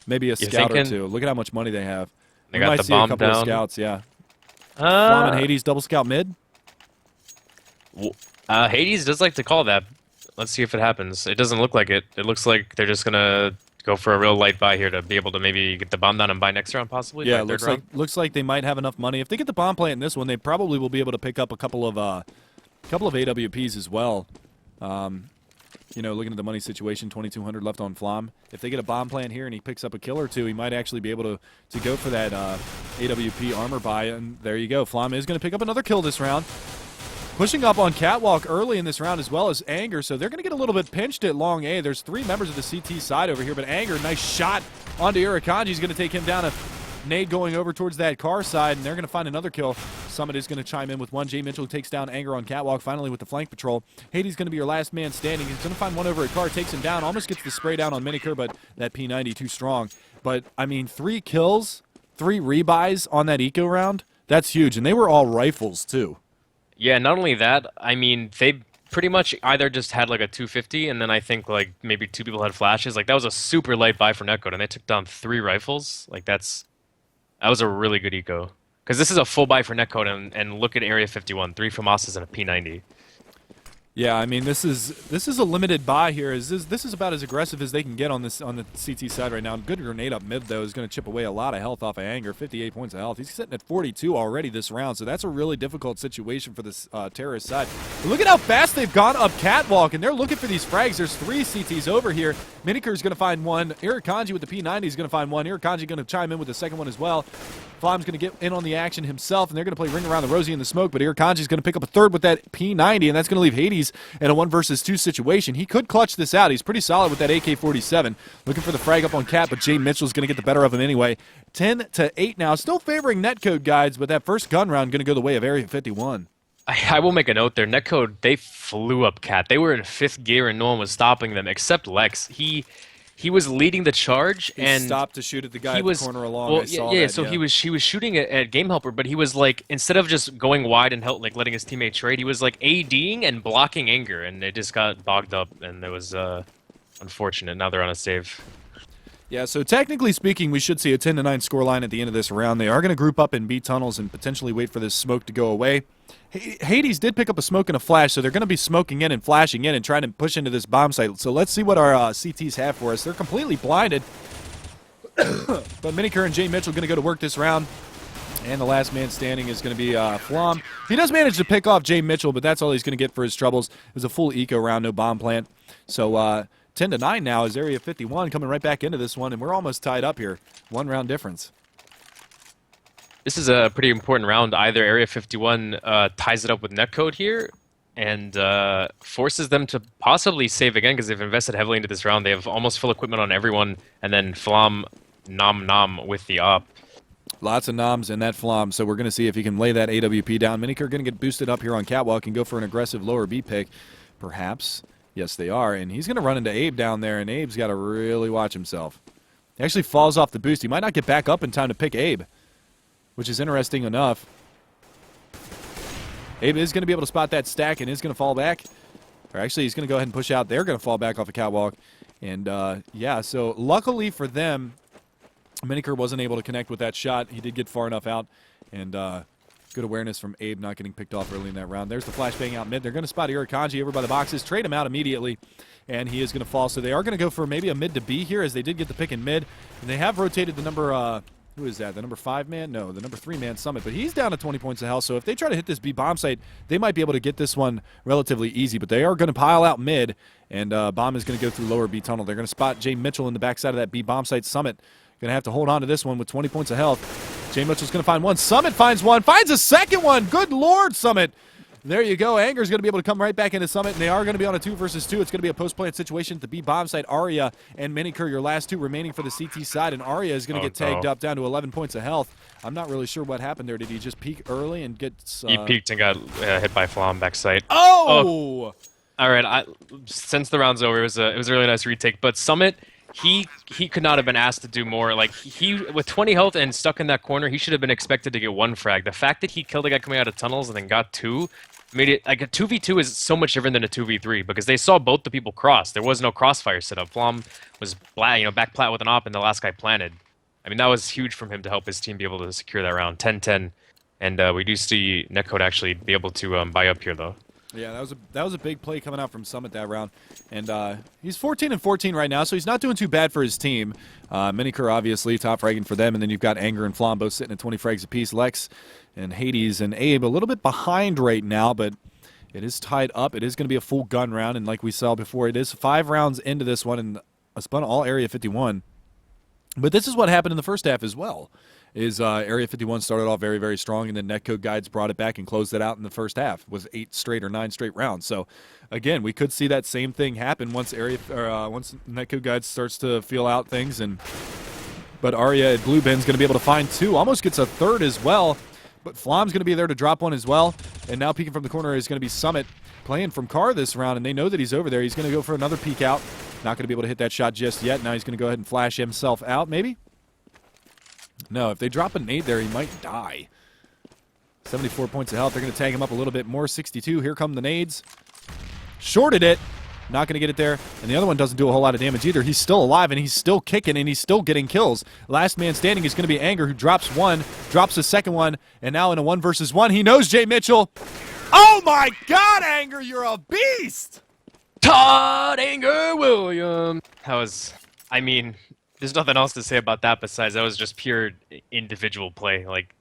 S1: Maybe a scout or 2. Look at how much money they have.
S2: They
S1: we
S2: got
S1: might
S2: the
S1: see a
S2: bomb
S1: couple
S2: down.
S1: of scouts, yeah. Flam and Hades double scout mid?
S2: Hades does like to call that. Let's see if it happens. It doesn't look like it. It looks like they're just going to go for a real light buy here to be able to maybe get the bomb down and buy next round possibly.
S1: Yeah, looks like they might have enough money. If they get the bomb plant in this one, they probably will be able to pick up a couple of AWPs as well. You know, looking at the money situation, 2,200 left on Flam. If they get a bomb plant here and he picks up a kill or 2, he might actually be able to go for that AWP armor buy. And there you go. Flam is going to pick up another kill this round. Pushing up on Catwalk early in this round as well as Anger. So they're going to get a little bit pinched at long A. There's 3 members of the CT side over here, but Anger, nice shot onto Irakanji. He's going to take him down. A nade going over towards that car side, and they're going to find another kill. Summit is going to chime in with 1. Jay Mitchell takes down Anger on Catwalk, finally with the flank patrol. Hades going to be your last man standing. He's going to find one over at car, takes him down, almost gets the spray down on Miniker, but that P90 too strong. But, I mean, 3 kills, 3 rebuys on that eco round, that's huge. And they were all rifles, too.
S2: Yeah, not only that, I mean, they pretty much either just had like a 250, and then I think like maybe 2 people had flashes. Like, that was a super light buy for Netcode, and they took down 3 rifles. Like, that was a really good eco. Because this is a full buy for Netcode, and look at Area 51, 3 FAMASas and a P90.
S1: Yeah, I mean, this is a limited buy here. This is about as aggressive as they can get on the CT side right now. Good grenade up mid, though, is going to chip away a lot of health off of Anger. 58 points of health. He's sitting at 42 already this round, so that's a really difficult situation for this terrorist side. But look at how fast they've gone up Catwalk, and they're looking for these frags. There's 3 CTs over here. Miniker is going to find 1. Irakanji with the P90 is going to find 1. Irakanji going to chime in with the second one as well. Flam's going to get in on the action himself, and they're going to play Ring Around the Rosie in the smoke, but Irakanji's going to pick up a 3rd with that P90, and that's going to leave Hades in a 1 versus 2 situation. He could clutch this out. He's pretty solid with that AK-47. Looking for the frag up on Cat, but Jay Mitchell's going to get the better of him anyway. 10-8 now. Still favoring Netcode Guides, but that first gun round going to go the way of Area 51.
S2: I will make a note there. Netcode, they flew up Cat. They were in 5th gear, and no one was stopping them except Lex. He was leading the charge, and
S1: he stopped to shoot at the guy at the corner along.
S2: Well,
S1: I saw
S2: yeah,
S1: that,
S2: so he was shooting at Game Helper, but he was like, instead of just going wide and like letting his teammate trade, he was like ADing and blocking Anger, and it just got bogged up, and it was unfortunate. Now they're on a save.
S1: Yeah, so technically speaking, we should see a 10-9 scoreline at the end of this round. They are going to group up in B tunnels and potentially wait for this smoke to go away. Hades did pick up a smoke and a flash, so they're going to be smoking in and flashing in and trying to push into this bomb site. So let's see what our CTs have for us. They're completely blinded. But Miniker and Jay Mitchell going to go to work this round. And the last man standing is going to be Flom. He does manage to pick off Jay Mitchell, but that's all he's going to get for his troubles. It was a full eco round, no bomb plant. So 10-9 now is Area 51 coming right back into this one, and we're almost tied up here. 1 round difference.
S2: This is a pretty important round. Either Area 51 ties it up with netcode here and forces them to possibly save again because they've invested heavily into this round. They have almost full equipment on everyone, and then Flom nom with the op.
S1: Lots of noms in that Flom, so we're going to see if he can lay that AWP down. Miniker going to get boosted up here on Catwalk and go for an aggressive lower B pick, perhaps. Yes, they are, and he's going to run into Abe down there, and Abe's got to really watch himself. He actually falls off the boost. He might not get back up in time to pick Abe, which is interesting enough. Abe is going to be able to spot that stack and is going to fall back. Or actually, he's going to go ahead and push out. They're going to fall back off a Catwalk. And, yeah, so luckily for them, Miniker wasn't able to connect with that shot. He did get far enough out. And good awareness from Abe not getting picked off early in that round. There's the flashbang out mid. They're going to spot Irakanji over by the boxes, trade him out immediately, and he is going to fall. So they are going to go for maybe a mid to B here as they did get the pick in mid. And they have rotated the number... who is that? The number 5 man? No, the number 3 man Summit. But he's down to 20 points of health. So if they try to hit this B bomb site, they might be able to get this one relatively easy. But they are going to pile out mid, and bomb is going to go through lower B tunnel. They're going to spot Jay Mitchell in the backside of that B bomb site. Summit going to have to hold on to this one with 20 points of health. Jay Mitchell's going to find one. Summit finds one. Finds a second one. Good Lord, Summit. There you go. Anger's going to be able to come right back into Summit, and they are going to be on a 2 versus 2. It's going to be a post-plant situation at the B bomb site. Aria and Miniker, your last 2 remaining for the CT side, and Aria is going to get tagged up down to 11 points of health. I'm not really sure what happened there. Did he just peek early and get...
S2: He peeked and got hit by Flom backside.
S1: Oh!
S2: All right. Since the round's over, it was a really nice retake. But Summit, he could not have been asked to do more. Like he with 20 health and stuck in that corner, he should have been expected to get 1 frag. The fact that he killed a guy coming out of tunnels and then got 2 made it like a 2v2 is so much different than a 2v3 because they saw both the people cross. There was no crossfire set up. Flom was back plat with an op, and the last guy planted. I mean, that was huge from him to help his team be able to secure that round. 10-10, and we do see Netcode actually be able to buy up here though.
S1: Yeah, that was a big play coming out from Summit that round, and he's 14-14 right now, so he's not doing too bad for his team. Miniker obviously top fragging for them, and then you've got Anger and Flom both sitting at 20 frags apiece. Lex and Hades and Abe a little bit behind right now, but it is tied up. It is going to be a full gun round, and like we saw before, it is 5 rounds into this one, and a spun all Area 51. But this is what happened in the first half as well. Is Area 51 started off very, very strong, and then Netcode Guides brought it back and closed it out in the first half. It was 8 straight or 9 straight rounds. So, again, we could see that same thing happen once once Netcode Guides starts to feel out things. But Arya at Blue Ben's going to be able to find 2, almost gets a 3rd as well. But Flom's going to be there to drop 1 as well. And now peeking from the corner is going to be Summit playing from Car this round, and they know that he's over there. He's going to go for another peek out. Not going to be able to hit that shot just yet. Now he's going to go ahead and flash himself out, maybe? No, if they drop a nade there, he might die. 74 points of health. They're going to tag him up a little bit more. 62. Here come the nades. Shorted it. Not going to get it there. And the other one doesn't do a whole lot of damage either. He's still alive, and he's still kicking, and he's still getting kills. Last man standing is going to be Anger, who drops 1, drops a second one, and now in a 1 versus 1, he knows Jay Mitchell. Oh, my God, Anger, you're a beast!
S2: Todd Anger Williams. That was, I mean, there's nothing else to say about that besides that was just pure individual play. Like,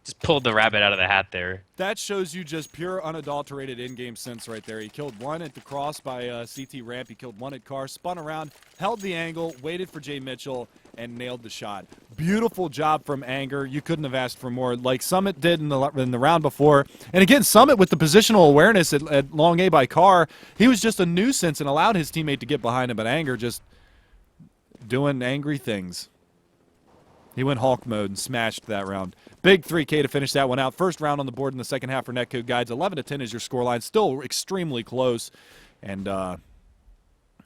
S2: just pulled the rabbit out of the hat there.
S1: That shows you just pure unadulterated in-game sense right there. He killed 1 at the cross by CT ramp. He killed 1 at car, spun around, held the angle, waited for Jay Mitchell, and nailed the shot. Beautiful job from Anger. You couldn't have asked for more, like Summit did in the round before. And again, Summit with the positional awareness at long A by car, he was just a nuisance and allowed his teammate to get behind him, but Anger just doing angry things. He went Hulk mode and smashed that round. Big 3K to finish that one out. First round on the board in the second half for Netcode Guides. 11-10 is your scoreline. Still extremely close. And,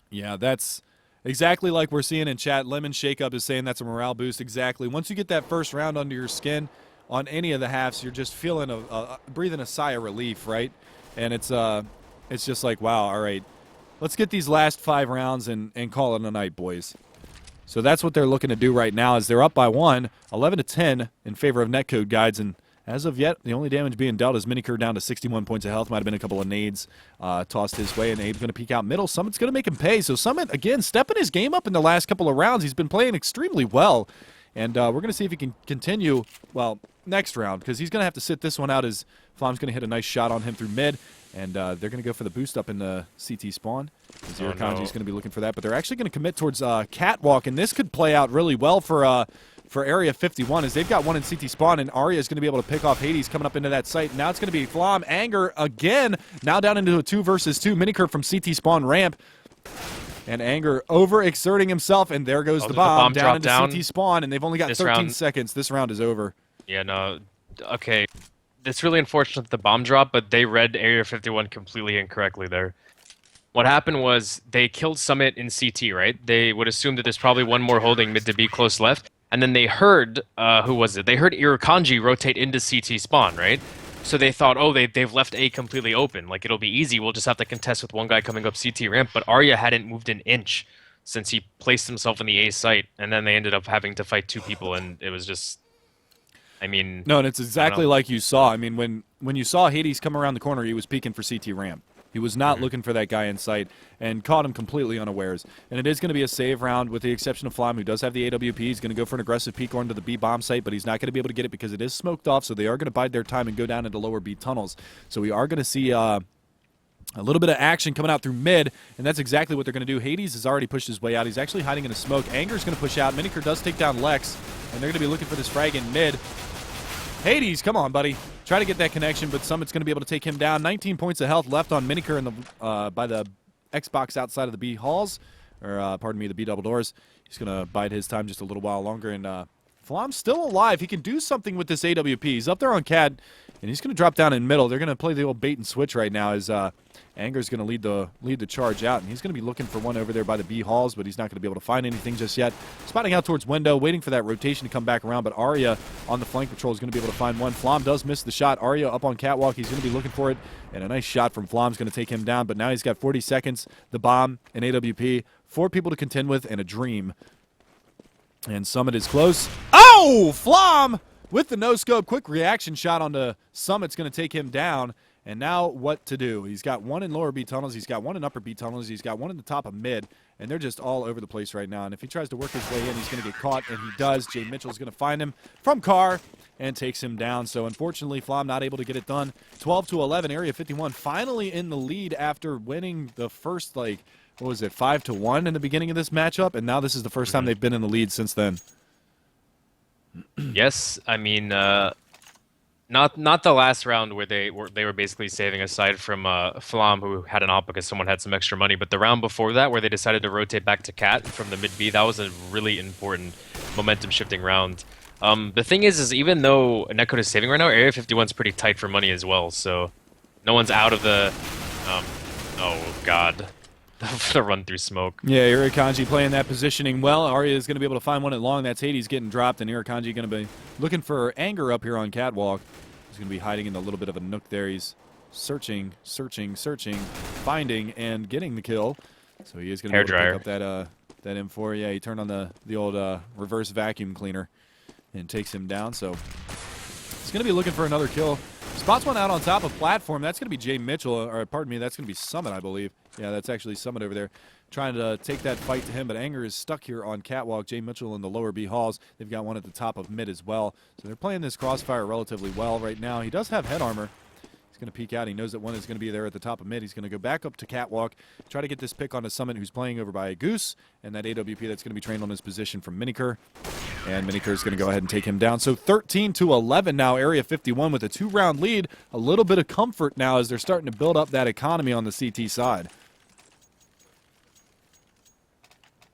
S1: yeah, that's exactly like we're seeing in chat. Lemon Shakeup is saying that's a morale boost. Exactly. Once you get that first round under your skin on any of the halves, you're just feeling breathing a sigh of relief, right? And it's just like, wow, all right. Let's get these last 5 rounds and call it a night, boys. So that's what they're looking to do right now is they're up by 1, 11-10 in favor of Netcode Guides, and As of yet, the only damage being dealt is Miniker down to 61 points of health. Might have been a couple of nades tossed his way, and Abe's going to peek out middle. Summit's going to make him pay. So Summit, again, stepping his game up in the last couple of rounds. He's been playing extremely well, and we're going to see if he can continue, well, next round, because he's going to have to sit this one out as Flom's going to hit a nice shot on him through mid, and they're going to go for the boost up in the CT spawn. Zero Kanji's going to be looking for that, but they're actually going to commit towards Catwalk, and this could play out really well for Area 51, as they've got one in CT spawn, and Arya is going to be able to pick off Hades coming up into that site. Now it's going to be Flom, Anger again, now down into a 2 versus 2. Minicurve from CT spawn ramp, and Anger overexerting himself, and there goes the bomb down into CT spawn, and they've only got 13 seconds. This round is over.
S2: Yeah, no, okay. It's really unfortunate that the bomb dropped, but they read Area 51 completely incorrectly there. What happened was they killed Summit in CT, right? They would assume that there's probably one more holding mid to B close left. And then they heard, who was it? They heard Irakanji rotate into CT spawn, right? So they thought, oh, they've left A completely open. Like, it'll be easy. We'll just have to contest with one guy coming up CT ramp. But Arya hadn't moved an inch since he placed himself in the A site. And then they ended up having to fight 2 people. And it was just, I mean...
S1: No, and it's exactly like you saw. I mean, when you saw Hades come around the corner, he was peeking for CT ramp. He was not looking for that guy in sight and caught him completely unawares. And it is going to be a save round with the exception of Flom, who does have the AWP. He's going to go for an aggressive peek onto the B bomb site, but he's not going to be able to get it because it is smoked off, so they are going to bide their time and go down into lower B tunnels. So we are going to see a little bit of action coming out through mid, and that's exactly what they're going to do. Hades has already pushed his way out. He's actually hiding in a smoke. Anger's going to push out. Miniker does take down Lex, and they're going to be looking for this frag in mid. Hades, come on, buddy. Try to get that connection, but Summit's going to be able to take him down. 19 points of health left on Miniker in the by the Xbox outside of the B halls, or pardon me, the B double doors. He's going to bide his time just a little while longer, and Flom's still alive. He can do something with this AWP. He's up there on Cat, and he's going to drop down in middle. They're going to play the old bait and switch right now as Anger's going to lead the charge out, and he's going to be looking for one over there by the B halls, but he's not going to be able to find anything just yet. Spotting out towards window, waiting for that rotation to come back around, but Arya on the flank patrol is going to be able to find one. Flom does miss the shot. Arya up on Catwalk. He's going to be looking for it, and a nice shot from Flom's going to take him down, but now he's got 40 seconds, the bomb, an AWP, 4 people to contend with, and a dream. And Summit is close. Oh! Flom with the no-scope. Quick reaction shot onto Summit's going to take him down. And now what to do? He's got one in lower B tunnels. He's got one in upper B tunnels. He's got one in the top of mid. And they're just all over the place right now. And if he tries to work his way in, he's going to get caught. And he does. Jay Mitchell's going to find him from car and takes him down. So unfortunately, Flom not able to get it done. 12-11. Area 51 finally in the lead after winning the first, like, what was it, 5-1 in the beginning of this matchup. And now this is the first time they've been in the lead since then.
S2: Yes, I mean, not the last round where they were basically saving aside from Flom, who had an op because someone had some extra money, but the round before that where they decided to rotate back to Cat from the mid B, that was a really important momentum shifting round. The thing is even though Netcode is saving right now, Area 51's pretty tight for money as well, so no one's out of the oh god. The run through smoke.
S1: Yeah, Irakanji playing that positioning well. Arya is going to be able to find one at long. That's Hades getting dropped, and Irakanji going to be looking for Anger up here on Catwalk. He's going to be hiding in a little bit of a nook there. He's searching, finding, and getting the kill. So he is going to be able to pick up that M4. Yeah, he turned on the old reverse vacuum cleaner and takes him down. So he's going to be looking for another kill. Spots one out on top of platform. That's going to be Jay Mitchell, or pardon me, that's going to be Summit, I believe. Yeah, that's actually Summit over there trying to take that fight to him, but Anger is stuck here on Catwalk. Jay Mitchell in the lower B halls. They've got one at the top of mid as well. So they're playing this crossfire relatively well right now. He does have head armor. He's going to peek out. He knows that one is going to be there at the top of mid. He's going to go back up to Catwalk, try to get this pick on a Summit who's playing over by a Goose, and that AWP that's going to be trained on his position from Miniker. And Miniker is going to go ahead and take him down. So 13-11 now, Area 51 with a 2-round lead. A little bit of comfort now as they're starting to build up that economy on the CT side.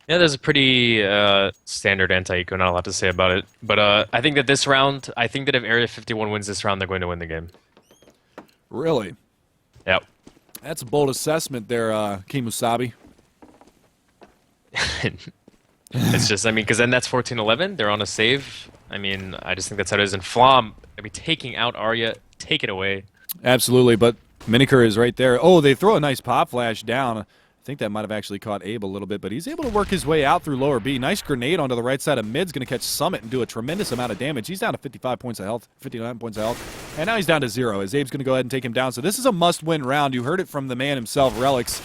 S2: Yeah, there's a pretty standard anti-eco, not a lot to say about it. But I think that this round, I think that if Area 51 wins this round, they're going to win the game.
S1: Really?
S2: Yep.
S1: That's a bold assessment there, Kimusabi.
S2: It's just, I mean, because then that's 14-11. They're on a save. I mean, I just think that's how it is. And Flom, I mean, taking out Arya, take it away.
S1: Absolutely, but Miniker is right there. Oh, they throw a nice pop flash down. I I think that might have actually caught Abe a little bit, but he's able to work his way out through lower B. Nice grenade onto the right side of mid's going to catch Summit and do a tremendous amount of damage. He's down to 55 points of health, 59 points of health, and now he's down to 0 as Abe's going to go ahead and take him down. So this is a must-win round. You heard it from the man himself, Relics.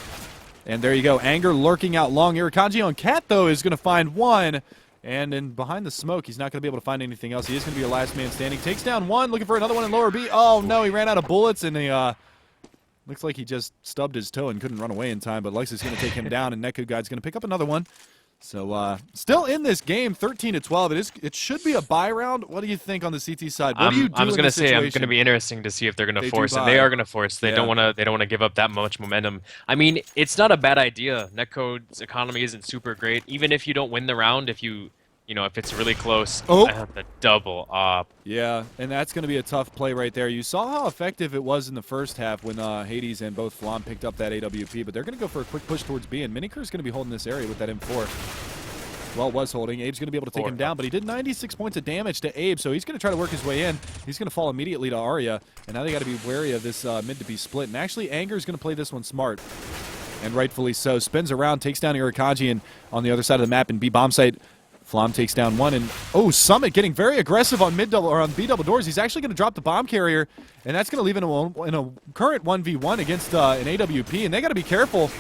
S1: And there you go. Anger lurking out long. Irikaji on Cat, though, is going to find one. And then behind the smoke, he's not going to be able to find anything else. He is going to be a last man standing. Takes down one, looking for another one in lower B. Oh, no, he ran out of bullets, and he looks like he just stubbed his toe and couldn't run away in time. But Lex is going to take him down, and Netcode Guide's going to pick up another one. So still in this game, 13-12. It should be a bye round. What do you think on the CT side? What do you do
S2: I was
S1: going to
S2: say I'm going to be interesting to see if they're going to force, and they are going to force. They don't want to give up that much momentum. I mean, it's not a bad idea. Netcode's economy isn't super great. Even if you don't win the round, if it's really close, I have to double up.
S1: Yeah, and that's going to be a tough play right there. You saw how effective it was in the first half when Hades and both Flam picked up that AWP, but they're going to go for a quick push towards B, and Miniker's going to be holding this area with that M4. Well, was holding. Abe's going to be able to take him down, but he did 96 points of damage to Abe, so he's going to try to work his way in. He's going to fall immediately to Arya, and now they got to be wary of this mid to be split. And actually, Anger's going to play this one smart, and rightfully so. Spins around, takes down Irikaji, and on the other side of the map in B bomb site, Flam takes down one, and Summit getting very aggressive on mid double or on B double doors. He's actually going to drop the bomb carrier, and that's going to leave him in a current 1v1 against an AWP, and they got to be careful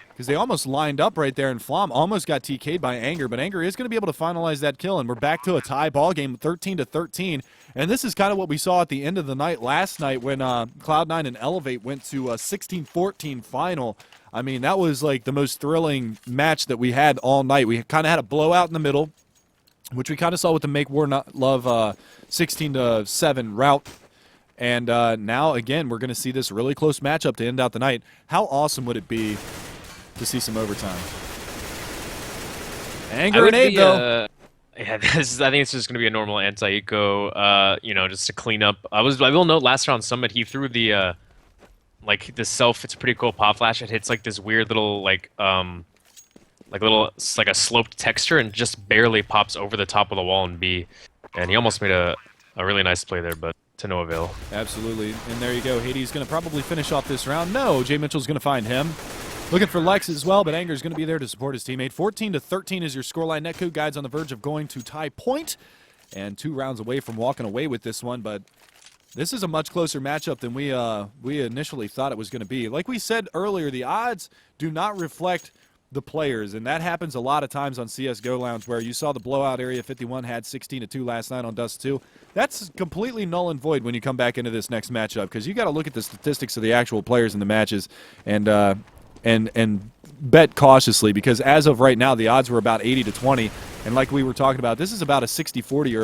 S1: because they almost lined up right there, and Flam almost got TK'd by Anger, but Anger is going to be able to finalize that kill, and we're back to a tie ball game, 13-13, and this is kind of what we saw at the end of the night last night when Cloud9 and Elevate went to a 16-14 final. I mean, that was like the most thrilling match that we had all night. We kind of had a blowout in the middle, which we kind of saw with the Make War Not Love 16-7 route. And now, again, we're going to see this really close matchup to end out the night. How awesome would it be to see some overtime? Anger and Abe, though.
S2: Yeah, I think it's just going to be a normal anti-eco, just to clean up. I will note last round Summit, he threw the... like the it's a pretty cool pop flash. It hits like this weird little it's like a sloped texture and just barely pops over the top of the wall in B. And he almost made a really nice play there, but to no avail.
S1: Absolutely. And there you go. Hades going to probably finish off this round. No, Jay Mitchell's going to find him. Looking for Lex as well, but Anger's going to be there to support his teammate. 14-13 is your scoreline. Netcode Guide's on the verge of going to tie point, and 2 rounds away from walking away with this one, but this is a much closer matchup than we initially thought it was going to be. Like we said earlier, the odds do not reflect the players, and that happens a lot of times on CSGO Lounge, where you saw the blowout Area 51 had 16-2 last night on Dust 2. That's completely null and void when you come back into this next matchup, because you got to look at the statistics of the actual players in the matches and bet cautiously, because as of right now, the odds were about 80-20. And like we were talking about, this is about a 60-40 or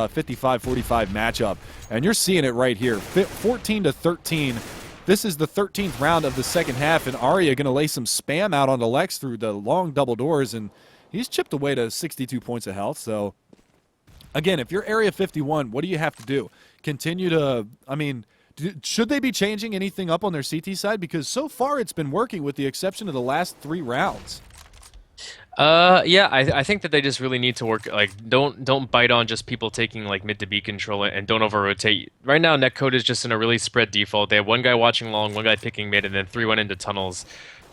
S1: a 55-45 matchup. And you're seeing it right here, 14-13. This is the 13th round of the second half, and Arya going to lay some spam out onto Lex through the long double doors, and he's chipped away to 62 points of health. So, again, if you're Area 51, what do you have to do? Continue to, should they be changing anything up on their CT side? Because so far it's been working with the exception of the last 3 rounds.
S2: I think that they just really need to work, like, don't bite on just people taking, like, mid to B control and don't over-rotate. Right now, Netcode is just in a really spread default. They have 1 guy watching long, 1 guy picking mid, and then 3 went into tunnels.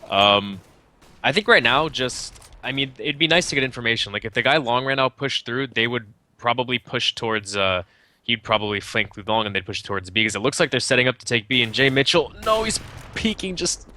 S2: I think right now, it'd be nice to get information. Like, if the guy long ran out pushed through, they would probably push towards, he'd probably flank with long and they'd push towards B, because it looks like they're setting up to take B, and Jay Mitchell, no, he's peeking, he just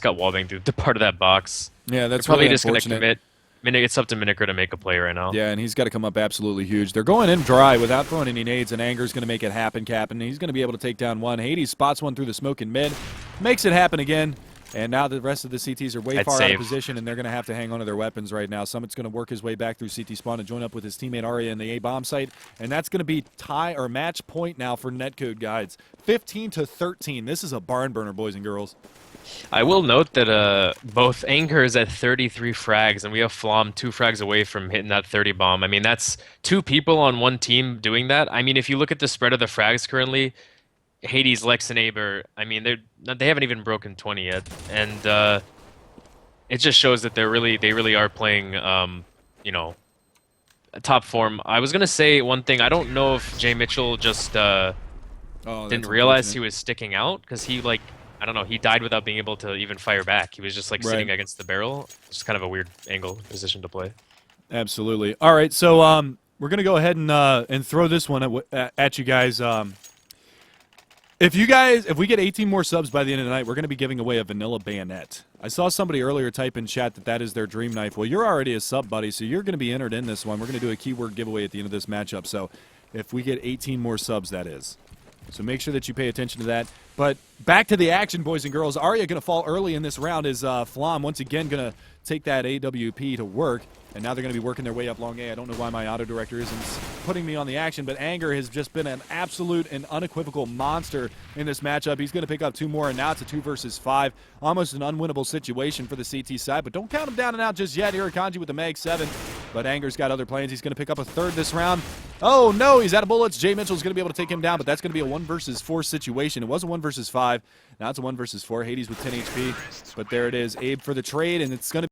S2: got wallbanged through the part of that box.
S1: Yeah, that's
S2: probably
S1: really
S2: just going to commit. It's up to Miniker to make a play right now.
S1: Yeah, and he's got to come up absolutely huge. They're going in dry without throwing any nades, and Anger's going to make it happen, Cap, and he's going to be able to take down one. Hades spots one through the smoke in mid, makes it happen again, and now the rest of the CTs are way far out of position, and they're going to have to hang on to their weapons right now. Summit's going to work his way back through CT spawn and join up with his teammate Arya in the A-bomb site, and that's going to be tie or match point now for Netcode Guides. 15-13. This is a barn burner, boys and girls.
S2: I will note that both Anger is at 33 frags, and we have Flom 2 frags away from hitting that 30 bomb. I mean, that's 2 people on 1 team doing that. I mean, if you look at the spread of the frags currently, Hades, Lex, and Abe they haven't even broken 20 yet, and it just shows that they really are playing, top form. I was gonna say one thing. I don't know if Jay Mitchell just didn't realize he was sticking out, because he I don't know, he died without being able to even fire back. He was just like sitting against the barrel. It's kind of a weird angle position to play.
S1: Absolutely. All right, so we're gonna go ahead and throw this one at you guys. If we get 18 more subs by the end of the night, we're going to be giving away a vanilla bayonet. I saw somebody earlier type in chat that is their dream knife. Well, you're already a sub, buddy, so you're going to be entered in this one. We're going to do a keyword giveaway at the end of this matchup. So if we get 18 more subs, that is. So make sure that you pay attention to that. But back to the action, boys and girls. Arya going to fall early in this round is Flom once again going to take that AWP to work. And now they're going to be working their way up long A. I don't know why my auto director isn't putting me on the action, but Anger has just been an absolute and unequivocal monster in this matchup. He's going to pick up 2 more, and now it's a 2 versus 5. Almost an unwinnable situation for the CT side, but don't count him down and out just yet. Irakanji with the Mag 7, but Anger's got other plans. He's going to pick up a 3rd this round. Oh, no, he's out of bullets. Jay Mitchell's going to be able to take him down, but that's going to be a 1 versus 4 situation. It was a 1 versus 5. Now it's a 1 versus 4. Hades with 10 HP, but there it is. Abe for the trade, and it's going to